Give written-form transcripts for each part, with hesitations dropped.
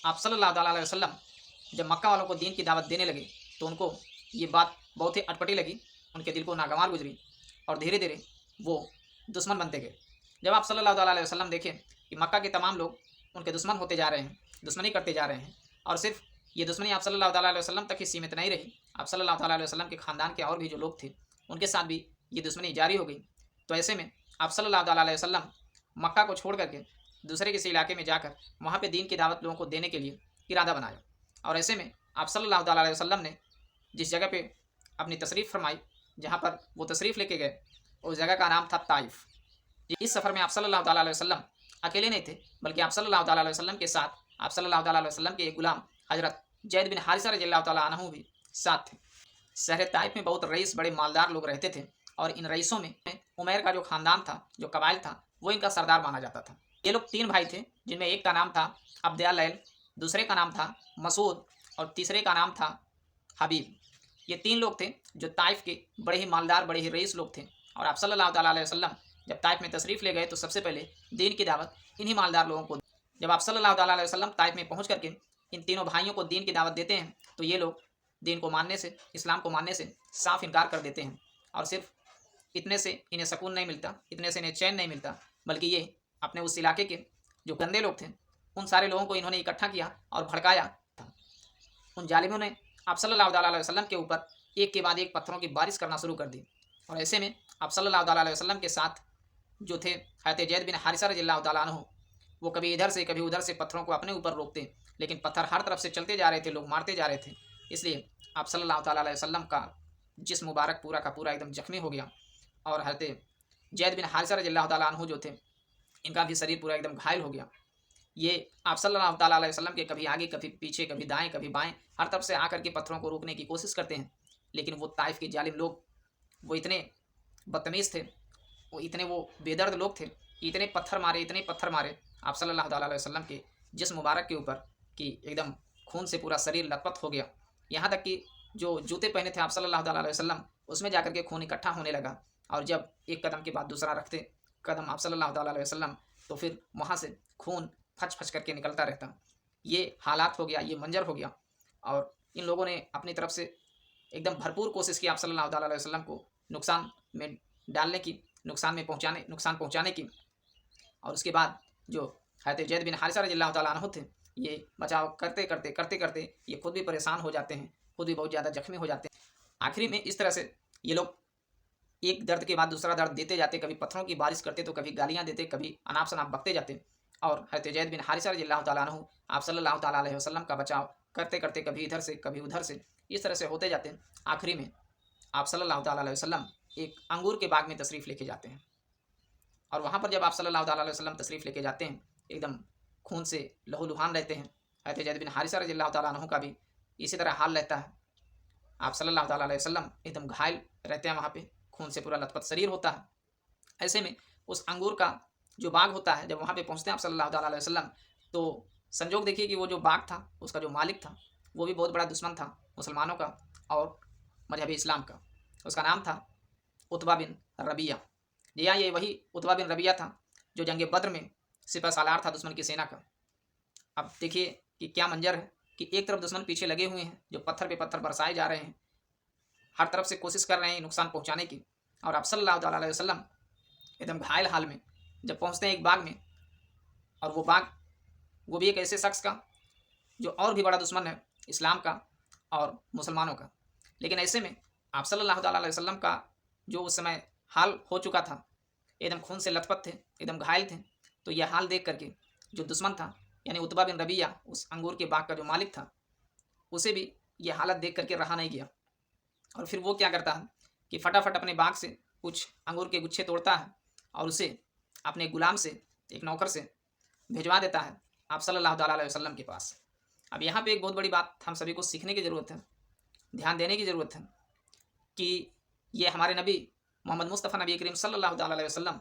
आप सल्लल्लाहु अलैहि वसल्लम जब मक्का वालों को दीन की दावत देने लगे, तो उनको ये बात बहुत ही अटपटी लगी, उनके दिल को नागवार गुजरी और धीरे-धीरे वो दुश्मन बनते गए। जब आप सल्लल्लाहु अलैहि वसल्लम देखें कि मक्का के तमाम लोग उनके दुश्मन होते जा रहे हैं, दुश्मनी करते जा रहे हैं और सिर्फ़ ये दुश्मनी आप सल्लल्लाहु अलैहि वसल्लम तक ही सीमित नहीं रही, आप सल्लल्लाहु अलैहि वसल्लम के ख़ानदान के और भी जो लोग थे, उनके साथ भी ये दुश्मनी जारी हो गई। तो ऐसे में आप सल्लल्लाहु अलैहि वसल्लम मक्का को छोड़ कर के दूसरे किसी इलाके में जाकर वहाँ पे दीन की दावत लोगों को देने के लिए इरादा बनाया। और ऐसे में आप सल्लल्लाहु अलैहि वसल्लम ने जिस जगह पे अपनी तशरीफ़ फरमाई, जहाँ पर वो तशरीफ़ लेके गए, उस जगह का नाम था ताइफ़। इस सफ़र में आप सल्लल्लाहु अलैहि वसल्लम अकेले नहीं थे, बल्कि आप सल्लल्लाहु अलैहि वसल्लम के साथ आप सल्लल्लाहु अलैहि वसल्लम के एक गुलाम हज़रत ज़ैद बिन हारिसा रज़ियल्लाहु तआला अन्हु भी साथ थे। शहर ताइफ़ में बहुत रईस बड़े मालदार लोग रहते थे और इन रईसों में उमैर का जो ख़ानदान था, जो कबाइल था, वो इनका सरदार माना जाता था। ये लोग 3 भाई थे, जिनमें एक का नाम था अब्द-अल-लैल, दूसरे का नाम था मसूद और तीसरे का नाम था हबीब। ये 3 लोग थे जो ताइफ़ के बड़े ही मालदार, बड़े ही रईस लोग थे और आप सल्लल्लाहु अलैहि वसल्लम जब ताइफ़ में तशरीफ़ ले गए तो सबसे पहले दीन की दावत इन्हीं मालदार लोगों को। जब आप सल्लल्लाहु अलैहि वसल्लम ताइफ़ में पहुँच कर के इन तीनों भाइयों को दीन की दावत देते हैं, तो ये लोग दीन को मानने से, इस्लाम को मानने से साफ़ इनकार कर देते हैं और सिर्फ़ इतने से इन्हें सुकून नहीं मिलता, इतने से इन्हें चैन नहीं मिलता, बल्कि ये अपने उस इलाके के जो गंदे लोग थे, उन सारे लोगों को इन्होंने इकट्ठा किया और भड़काया था। उन जालिमों ने आप सल्लल्लाहु अलैहि वसल्लम के ऊपर एक के बाद एक पत्थरों की बारिश करना शुरू कर दी और ऐसे में आप सल्लल्लाहु अलैहि वसल्लम के साथ जो थे हज़रत ज़ैद बिन हारिसा रज़ियल्लाहु तआला अन्हु, वो कभी इधर से कभी उधर से पत्थरों को अपने ऊपर रोकते, लेकिन पत्थर हर तरफ से चलते जा रहे थे, लोग मारते जा रहे थे। इसलिए आप सल्लल्लाहु अलैहि वसल्लम का जिस्म मुबारक पूरा का पूरा एकदम ज़ख्मी हो गया और हज़रत ज़ैद बिन हारिसा रज़ियल्लाहु तआला अन्हु जो थे, इनका भी शरीर पूरा एकदम घायल हो गया। ये आप सल्लल्लाहु ताला अलैहि वसल्लम के कभी आगे, कभी पीछे, कभी दाएँ, कभी बाएँ, हर तरफ से आकर के पत्थरों को रोकने की कोशिश करते हैं। लेकिन वो ताइफ़ के जालिम लोग, वो इतने बदतमीज़ थे, वो इतने वो बेदर्द लोग थे, इतने पत्थर मारे, इतने पत्थर मारे आप सल्लल्लाहु ताला अलैहि वसल्लम के जिस्म मुबारक के ऊपर कि एकदम खून से पूरा शरीर लथपथ हो गया। यहाँ तक कि जो जूते पहने थे आप सल्लल्लाहु ताला अलैहि वसल्लम, उसमें जाकर के खून इकट्ठा होने लगा और जब एक कदम के बाद दूसरा रखते कदम आप सल्लल्लाहु ताला अलैहि वसल्लम, तो फिर वहाँ से खून फच-फच करके निकलता रहता। ये हालात हो गया, ये मंज़र हो गया और इन लोगों ने अपनी तरफ से एकदम भरपूर कोशिश की आप सल्लल्लाहु अलैहि वसल्लम को नुकसान में डालने की, नुकसान पहुँचाने की और उसके बाद जो हज़रत ज़ैद बिन हारिसा रज़ियल्लाहु तआला अन्हु थे, ये बचाव करते-करते ये खुद भी परेशान हो जाते हैं, खुद भी बहुत ज़्यादा ज़ख्मी हो जाते हैं। आखिरी में इस तरह से ये लोग एक दर्द के बाद दूसरा दर्द देते जाते, कभी पत्थरों की बारिश करते, तो कभी गालियाँ देते, कभी अनाप-शनाप बकते जाते और हज़रत ज़ैद बिन हारिसा रज़ियल्लाहु तआला अन्हु आप सल्लल्लाहु तआला अलैहि वसल्लम का बचाव करते-करते कभी इधर से, कभी उधर से, इस तरह से होते जाते हैं। आखिरी में आप सल्लल्लाहु तआला अलैहि वसल्लम एक अंगूर के बाग में तशरीफ़ लेके जाते हैं और वहाँ पर जब आप सल्लल्लाहु तआला अलैहि वसल्लम तशरीफ़ लेके जाते हैं, एकदम खून से लहूलुहान रहते हैं। हज़रत ज़ैद बिन हारिसा रज़ियल्लाहु तआला अन्हु का भी इसी तरह हाल रहता है। आप सल्लल्लाहु तआला अलैहि वसल्लम एकदम घायल रहते हैं वहाँ पे, खून से पूरा लथपथ शरीर होता है। ऐसे में उस अंगूर का जो बाग होता है, जब वहाँ पे पहुँचते हैं आप सल्लल्लाहु तआला अलैहि वसल्लम, तो संजोग देखिए कि वो जो बाग था, उसका जो मालिक था, वो भी बहुत बड़ा दुश्मन था मुसलमानों का और मज़हब इस्लाम का। उसका नाम था उतबा बिन रबिया। जी हाँ, ये वही उतबा बिन रबिया था जो जंग बद्र में सिपहसालार था दुश्मन की सेना का। अब देखिए कि क्या मंज़र है कि एक तरफ दुश्मन पीछे लगे हुए हैं, जो पत्थर पे पत्थर बरसाए जा रहे हैं, हर तरफ से कोशिश कर रहे हैं नुकसान पहुँचाने की और आप सल्लल्लाहु तआला अलैहि वसल्लम एकदम घायल हाल में जब पहुँचते हैं एक बाग में और वो बाग, वो भी एक ऐसे शख्स का जो और भी बड़ा दुश्मन है इस्लाम का और मुसलमानों का। लेकिन ऐसे में आप सल्लल्लाहु तआला अलैहि वसल्लम का जो उस समय हाल हो चुका था, एकदम खून से लथपथ थे, एकदम घायल थे, तो यह हाल देख करके जो दुश्मन था यानी उतबा बिन रबिया, उस अंगूर के बाग का जो मालिक था, उसे भी ये हालत देख करके रहा नहीं गया और फिर वो क्या करता है कि फटाफट अपने बाग से कुछ अंगूर के गुच्छे तोड़ता है और उसे अपने गुलाम से, एक नौकर से भिजवा देता है आप सल्लल्लाहु तआला अलैहि वसल्लम के पास। अब यहाँ पे एक बहुत बड़ी बात हम सभी को सीखने की ज़रूरत है, ध्यान देने की ज़रूरत है कि ये हमारे नबी मोहम्मद मुस्तफ़ा नबी करीम सल्लल्लाहु तआला अलैहि वसल्लम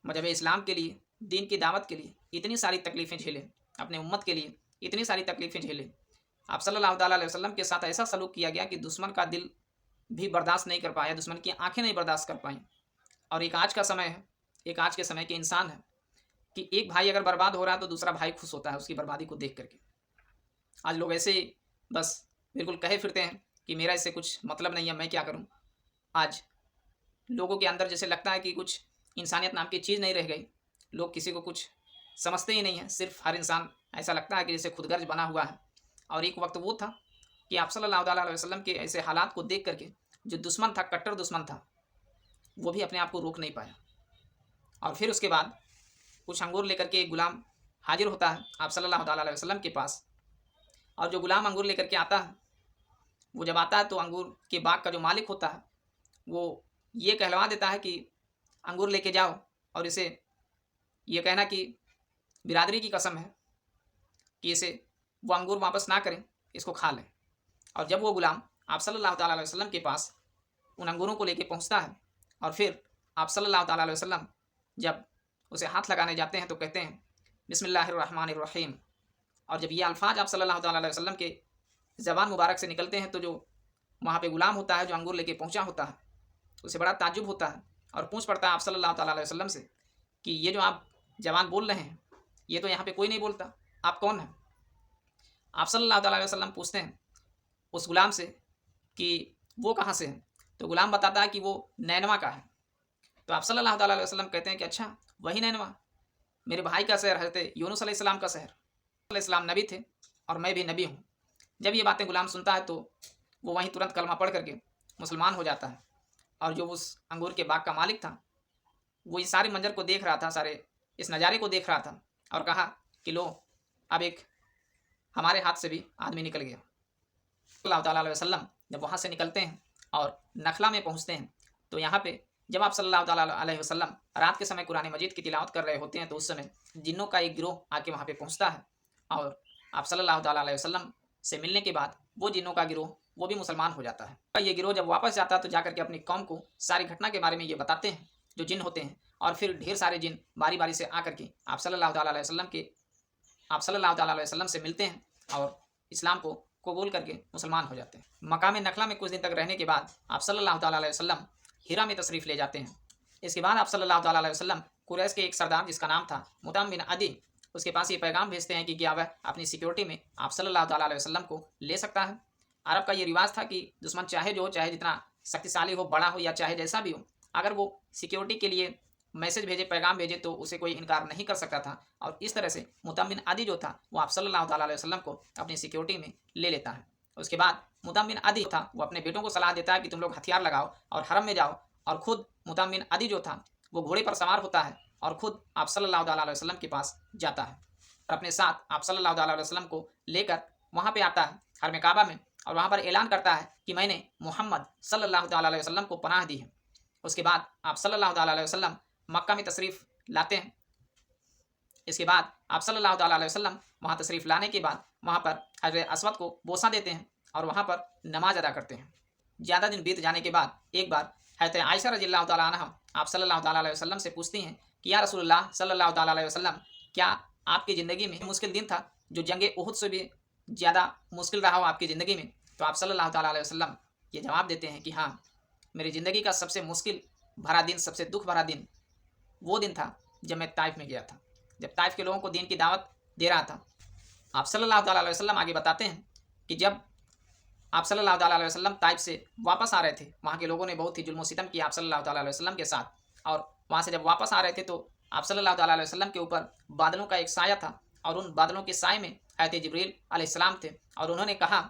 मज़हब इस्लाम के लिए, दीन की दावत के लिए इतनी सारी तकलीफ़ें झेले, अपने उम्मत के लिए इतनी सारी तकलीफ़ें झेले। आप सल्लल्लाहु तआला अलैहि वसल्लम के साथ ऐसा सलूक किया गया कि दुश्मन का दिल भी बर्दाश्त नहीं कर पाया, दुश्मन की आँखें नहीं बर्दाश्त कर पाईं। और एक आज का समय है, एक आज के समय के इंसान है कि एक भाई अगर बर्बाद हो रहा है तो दूसरा भाई खुश होता है उसकी बर्बादी को देख कर के। आज लोग ऐसे ही बस बिल्कुल कहे फिरते हैं कि मेरा इससे कुछ मतलब नहीं है, मैं क्या करूँ। आज लोगों के अंदर जैसे लगता है कि कुछ इंसानियत नाम की चीज़ नहीं रह गई। लोग किसी को कुछ समझते ही नहीं हैं। सिर्फ़ हर इंसान ऐसा लगता है कि जैसे खुदगर्ज़ बना हुआ है। और एक वक़्त वो था कि आप सल्लल्लाहु अलैहि वसल्लम के ऐसे हालात को देख कर के जो दुश्मन था, कट्टर दुश्मन था, वो भी अपने आप को रोक नहीं पाया। और फिर उसके बाद कुछ अंगूर लेकर के एक गुलाम हाज़िर होता है आप सल्लल्लाहु अलैहि वसल्लम के पास। और जो गुलाम अंगूर लेकर के आता है, वो जब आता है तो अंगूर के बाग का जो मालिक होता है, वो ये कहलवा देता है कि अंगूर लेके जाओ और इसे ये कहना कि बिरादरी की कसम है कि इसे वो अंगूर वापस ना करें, इसको खा लें। और जब वो गुलाम आप सल्लल्लाहु अलैहि वसल्लम के पास उन अंगूरों को लेके पहुँचता है और फिर आप सल्लल्लाहु अलैहि वसल्लम जब उसे हाथ लगाने जाते हैं तो कहते हैं बिस्मिल्लाहिर्रहमानिर्रहीम। और जब ये अल्फाज आप सल्लल्लाहु अलैहि वसल्लम के ज़बान मुबारक से निकलते हैं तो जो वहाँ पे गुलाम होता है, जो अंगूर लेके पहुँचा होता है, उसे बड़ा ताज्जुब होता है और पूछ पड़ता है आप सल्लल्लाहु अलैहि वसल्लम से कि ये जो आप ज़बान बोल रहे हैं, ये तो यहाँ पे कोई नहीं बोलता, आप कौन हैं? आप सल्लल्लाहु अलैहि वसल्लम पूछते हैं उस गुलाम से कि वो कहाँ से है? तो गुलाम बताता है कि वो नैनवा का है। तो आप सल्लल्लाहु अलैहि वसल्लम कहते हैं कि अच्छा, वही नैनवा, मेरे भाई का शहर, हज़रत यूनुस अलैहिस्सलाम का शहर। अलैहिस्सलाम नबी थे और मैं भी नबी हूँ। जब ये बातें गुलाम सुनता है तो वो वहीं तुरंत कलमा पढ़ करके मुसलमान हो जाता है। और जो उस अंगूर के बाग का मालिक था, वो इस सारे मंजर को देख रहा था, सारे इस नज़ारे को देख रहा था और कहा कि लो, अब एक हमारे हाथ से भी आदमी निकल गया। सल्लल्लाहु अलैहि वसल्लम जब वहाँ से निकलते हैं और नखला में पहुँचते हैं, तो यहाँ पे जब आप सल्लल्लाहु अलैहि वसल्लम रात के समय कुरान मजीद की तिलावत कर रहे होते हैं, तो उस समय जिन्नों का एक गिरोह आके वहाँ पे पहुँचता है। और आप सल्लल्लाहु अलैहि वसल्लम से मिलने के बाद वो जिन्नों का गिरोह वो भी मुसलमान हो जाता है। ये गिरोह जब वापस जाता है तो जाकर के अपनी कौम को सारी घटना के बारे में ये बताते हैं, जो जिन होते हैं। और फिर ढेर सारे जिन बारी बारी से आकर के आप सल्लल्लाहु अलैहि वसल्लम से मिलते हैं और इस्लाम को कबूल करके मुसलमान हो जाते हैं। मकाम नखला में कुछ दिन तक रहने के बाद आप सल्लल्लाहु अलैहि वसल्लम हिरा में तशरीफ़ ले जाते हैं। इसके बाद आप सल्लल्लाहु अलैहि वसल्लम कुरैश के एक सरदार जिसका नाम था मुताम बिन अदी, उसके पास ये पैगाम भेजते हैं कि क्या वह अपनी सिक्योरिटी में आप सल्लल्लाहु अलैहि वसल्लम को ले सकता है। अरब का ये रिवाज था कि दुश्मन चाहे जो हो, चाहे जितना शक्तिशाली हो, बड़ा हो या चाहे जैसा भी हो, अगर वो सिक्योरिटी के लिए मैसेज भेजे, पैगाम भेजे तो उसे कोई इनकार नहीं कर सकता था। और इस तरह से मुताम बिन अदी जो था वो आप सल्लल्लाहु अलैहि वसल्लम को अपनी सिक्योरिटी में ले लेता है। उसके बाद मुताम बिन अदी था वो अपने बेटों को सलाह देता है कि तुम लोग हथियार लगाओ और हरम में जाओ। और खुद मुताम बिन अदी जो था वो घोड़े पर सवार होता है और खुद आप सल्लल्लाहु अलैहि वसल्लम के पास जाता है और अपने साथ आप सल्लल्लाहु अलैहि वसल्लम को लेकर वहाँ पे आता है हरम काबा में। और वहाँ पर ऐलान करता है कि मैंने मोहम्मद सल्लल्लाहु अलैहि वसल्लम को पनाह दी है। उसके बाद आप सल्लल्लाहु अलैहि वसल्लम मक्का में तशरीफ़ लाते हैं। इसके बाद आप सल्लल्लाहु अलैहि वसल्लम वहाँ तशरीफ़ लाने के बाद वहाँ पर हज़रत अस्वद को बोसा देते हैं और वहाँ पर नमाज अदा करते हैं। ज़्यादा दिन बीत जाने के बाद एक बार हज़रत आयशा रज़ियल्लाहु तआला अन्हा आप सल्लल्लाहु अलैहि वसल्लम से पूछती हैं कि या रसूलुल्लाह सल्लल्लाहु अलैहि वसल्लम, क्या आपकी ज़िंदगी में मुश्किल दिन था जो जंग उहुद से भी ज़्यादा मुश्किल रहा हो आपकी ज़िंदगी में? तो आप सल्लल्लाहु अलैहि वसल्लम ये जवाब देते हैं कि हाँ, मेरी ज़िंदगी का सबसे मुश्किल भरा दिन, सबसे दुख भरा दिन वो दिन था जब मैं ताइफ में गया था, जब ताइफ के लोगों को दीन की दावत दे रहा था। आप सल्लल्लाहु अलैहि वसल्लम आगे बताते हैं कि जब आप सल्लल्लाहु अलैहि वसल्लम ताइफ से वापस आ रहे थे, वहाँ के लोगों ने बहुत ही जुल्म सितम किया आप सल्लल्लाहु अलैहि वसल्लम के साथ। और वहाँ से जब वापस आ रहे थे तो आप सल्लल्लाहु अलैहि वसल्लम के ऊपर बादलों का एक साया था और उन बादलों के साए में हज़रत जिब्रील अलैहिस्सलाम थे। और उन्होंने कहा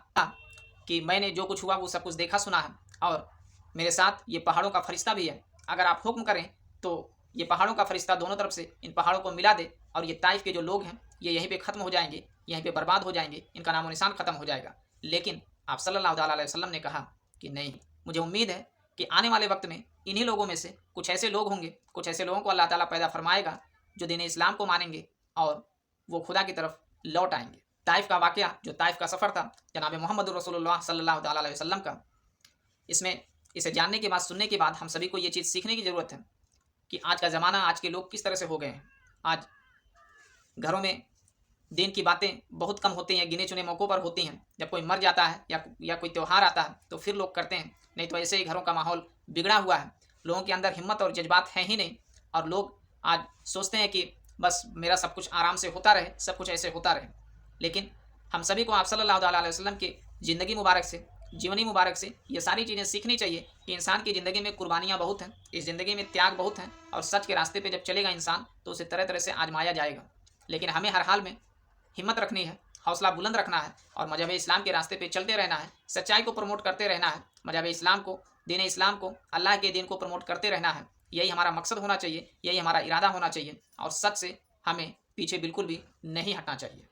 कि मैंने जो कुछ हुआ वो सब कुछ देखा सुना है और मेरे साथ ये पहाड़ों का फरिश्ता भी है। अगर आप हुक्म करें तो ये पहाड़ों का फरिश्ता दोनों तरफ से इन पहाड़ों को मिला दे और ये ताइफ के जो लोग हैं ये यहीं पे ख़त्म हो जाएंगे, यहीं पे बर्बाद हो जाएंगे, इनका नामो निशान ख़त्म हो जाएगा। लेकिन आप सल्लल्लाहु अलैहि वसल्लम ने कहा कि नहीं, मुझे उम्मीद है कि आने वाले वक्त में इन्हीं लोगों में से कुछ ऐसे लोग होंगे, कुछ ऐसे लोगों को अल्लाह ताला पैदा फरमाएगा जो दीन इस्लाम को मानेंगे और वो खुदा की तरफ लौट आएंगे। ताइफ का वाक़या, जो ताइफ का सफ़र था जनाब मोहम्मद रसूलुल्लाह सल्लल्लाहु अलैहि वसल्लम का, इसमें इसे जानने के बाद, सुनने के बाद हम सभी को ये चीज़ सीखने की ज़रूरत है कि आज का ज़माना, आज के लोग किस तरह से हो गए हैं। आज घरों में दीन की बातें बहुत कम होती हैं, गिने चुने मौक़ों पर होती हैं। जब कोई मर जाता है या कोई त्यौहार आता है तो फिर लोग करते हैं, नहीं तो ऐसे ही घरों का माहौल बिगड़ा हुआ है। लोगों के अंदर हिम्मत और जज्बात हैं ही नहीं और लोग आज सोचते हैं कि बस मेरा सब कुछ आराम से होता रहे, सब कुछ ऐसे होता रहे। लेकिन हम सभी को आप सल्लल्लाहु अलैहि वसल्लम की ज़िंदगी मुबारक से, जीवनी मुबारक से ये सारी चीज़ें सीखनी चाहिए कि इंसान की ज़िंदगी में कुर्बानियाँ बहुत हैं, इस ज़िंदगी में त्याग बहुत हैं और सच के रास्ते पे जब चलेगा इंसान तो उसे तरह तरह से आजमाया जाएगा। लेकिन हमें हर हाल में हिम्मत रखनी है, हौसला बुलंद रखना है और मजहब इस्लाम के रास्ते पे चलते रहना है, सच्चाई को प्रमोट करते रहना है, मजहब इस्लाम को, दीन इस्लाम को, अल्लाह के दीन को प्रमोट करते रहना है। यही हमारा मकसद होना चाहिए, यही हमारा इरादा होना चाहिए और सच से हमें पीछे बिल्कुल भी नहीं हटना चाहिए।